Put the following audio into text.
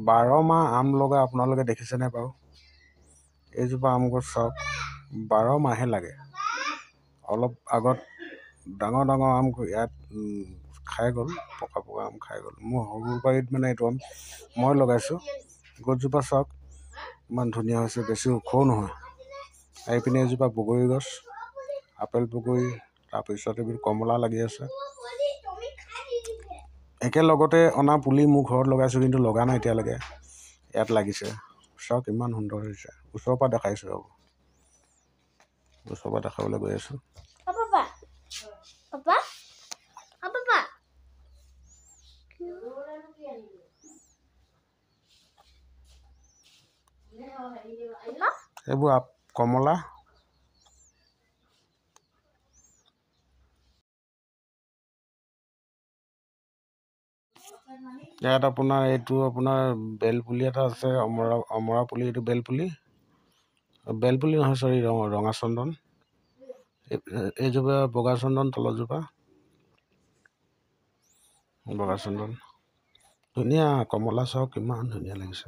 12 মাহ আম লগা আপোনালোকে দেখিছেনে বাৰু? এইজোপা আম গছ চাওক, 12 মাহে লাগে। অলপ আগত ডাঙৰ আম ইয়াত খাই গ'ল, পকা আম খাই গ'ল। মোৰ সৰু বাৰীত মানে এইটো আম মই লগাইছোঁ। গছজোপা চাওক ইমান ধুনীয়া হৈছে, বেছি ওখও নহয়। এইপিনে এজোপা বগৰী গছ, আপেল বগৰী, তাৰপিছত এইবোৰ কমলা লাগি আছে। একেলগতে অনা পুলি মোৰ ঘৰত লগাইছোঁ, কিন্তু লগা নাই এতিয়ালৈকে। ইয়াত লাগিছে চাওক, ইমান সুন্দৰ হৈছে। ওচৰৰ পৰা দেখাইছোঁ আৰু ওচৰৰ পৰা দেখাবলৈ গৈ আছোঁ। এইবোৰ কমলা। ইয়াত আপোনাৰ এইটো বেলপুলি এটা আছে, অমৰা পুলি। এইটো বেলপুলি নহয়, চৰি, ৰঙা চন্দন। এইজোপা বগা চন্দন, তলৰজোপা বগা চন্দন। ধুনীয়া কমলা চাওক, কিমান ধুনীয়া লাগিছে।